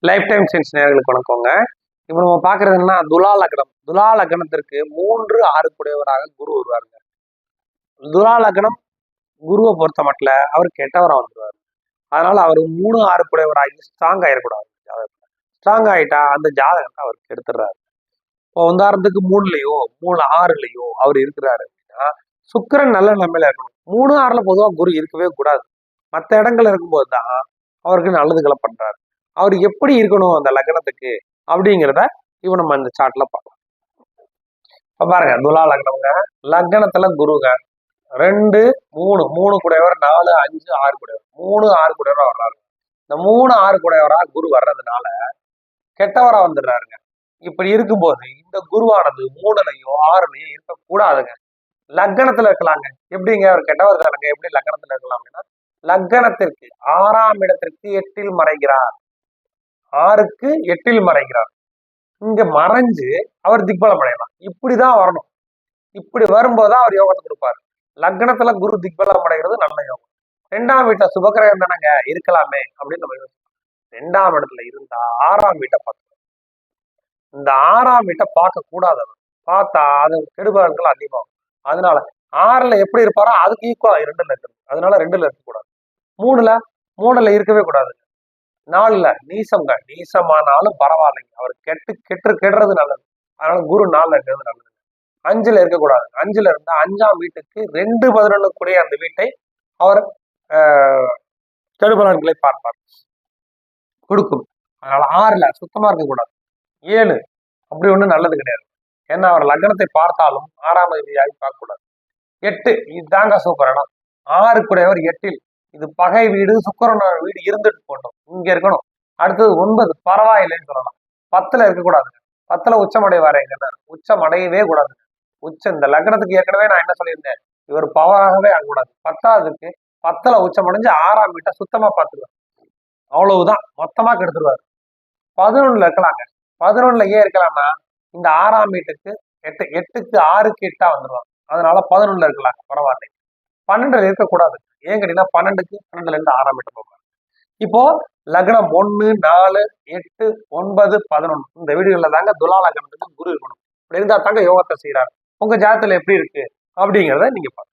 Life time science நேயர்களுக்கு வணக்கங்க. இப்போ நம்ம பார்க்கறது என்னன்னா துலா லக்னம். துலா லக்னத்திற்கு 3, 6 கூடியவராக குரு வருவாருங்க. துலா லக்னம் குருவை பொறுத்த மட்டும் அவர் கெட்டவரா வந்துருவாரு. அதனால அவர் 3, 6 கூடியவராகி ஸ்ட்ராங் ஆயிடக்கூடாது. ஸ்ட்ராங் ஆயிட்டா அந்த ஜாதகத்தை அவர் கெடுத்துடுறாரு. இப்போ உதாரணத்துக்கு 3லயோ 3, 6லயோ அவர் இருக்கிறாரு அப்படின்னா சுக்கிரன் நல்ல நிலைமையில இருக்கணும். 3, 6ல பொதுவாக குரு இருக்கவே கூடாது. மற்ற இடங்கள்ல இருக்கும்போது தான் அவருக்கு நல்லதுகளை பண்றாரு. அவர் எப்படி இருக்கணும் அந்த லக்னத்துக்கு அப்படிங்கிறத இப்ப நம்ம இந்த சார்ட்ல பார்க்கலாம். இப்ப பாருங்க, துலா லக்னம்ங்க. லக்னத்துல குருங்க 2, 3 கூடையவர், 4, 5, 6 கூடையவர், 3, 6 கூடையவரா வர்றாரு. இந்த 3, 6 கூடையவரா குரு வர்றதுனால கெட்டவரா வந்துடுறாருங்க. இப்படி இருக்கும்போது இந்த குருவானது 3லயோ 6லயோ இருக்கக்கூடாதுங்க. லக்னத்துல இருக்கலாங்க. எப்படிங்க அவர் கெட்டவர் தானுங்க, எப்படி லக்னத்துல இருக்கலாம் அப்படின்னா லக்னத்திற்கு 6ஆம் இடத்திற்கு 8ல் மறைகிறார். 6க்கு 8ல் மறைகிறார். இங்க மறைஞ்சு அவர் திக்பலம் அடையலாம். இப்படிதான் வரணும். இப்படி வரும்போதுதான் அவர் யோகத்தை கொடுப்பாரு. லக்னத்துல குரு திக்பலம் அடைகிறது நல்ல யோகம். 2ஆம் வீட்டை சுபக்கிரகம் தானங்க இருக்கலாமே அப்படின்னு நம்ம யோசிக்கலாம். 2ஆம் இடத்துல இருந்தா 6ஆம் வீட்டை பார்க்கணும். இந்த 6ஆம் வீட்டை பார்க்க கூடாது. பார்த்தா அது கெடுபலன்கள் அதிகமாகும். அதனால 6ல எப்படி இருப்பாரோ அதுக்கு ஈக்குவலா 2ல இருக்கணும். அதனால 2ல இருக்கக்கூடாது. 3ல இருக்கவே கூடாது. 4ல நீசம்ங்க. நீசமானாலும் பரவாயில்லைங்க. அவர் கெடுறது நல்லது. அதனால குரு 4ல இருக்கிறது நல்லது. 5ல இருக்கக்கூடாது. 5ல இருந்தா 5ஆம் வீட்டுக்கு 2, 11 கூடிய அந்த வீட்டை அவர் கெடுபலன்களை பார்ப்பார், கொடுக்கும். அதனால 6ல சுத்தமா இருக்கக்கூடாது. 7 அப்படி ஒண்ணும் நல்லது கிடையாது. ஏன்னா அவர் லக்னத்தை பார்த்தாலும் 6ஆம் அதிபதியாகி பார்க்கக்கூடாது. 8 இதுதாங்க சூப்பர் இடம். 6 கூடையவர் 8ல். இது பகை வீடு, சுக்கிரனோட வீடு இருந்துட்டு போட்டோம், இங்க இருக்கணும். அடுத்தது 9 பரவாயில்லைன்னு சொல்லலாம். 10ல இருக்கக்கூடாதுங்க. 10ல உச்சமடைவாரு. எங்கன்னா உச்சம் அடையவே கூடாது. உச்சம் இந்த லக்னத்துக்கு ஏற்கனவே நான் என்ன சொல்லியிருந்தேன், இவர் பவராகவே ஆகக்கூடாது. 10வதுக்கு 10ல உச்சம் அடைஞ்சு 6ஆம் வீட்டை சுத்தமா பார்த்துருவார். அவ்வளவுதான், மொத்தமா கெடுத்துருவாரு. 11ல இருக்கலாங்க. 11ல ஏன் இருக்கலாம்னா இந்த 6ஆம் வீட்டுக்கு 8க்கு 6க்கு 8ஆ வந்துருவாங்க. அதனால 11ல இருக்கலாம், பரவாயில்லை. 12ல இருக்கக்கூடாது. ஏன் கேட்டீங்கன்னா 12க்கு 12ல இருந்து 6ஆம் வீட்டை போவாங்க. இப்போ லக்னம் 1, 4, 8, 9, 11 இந்த வீடுகள்ல தாங்க துலா லக்னத்துக்கு குரு இருக்கணும். இப்படி இருந்தா தாங்க யோகத்தை செய்யறாரு. உங்க ஜாதகத்துல எப்படி இருக்கு அப்படிங்கிறத நீங்க பாருங்க.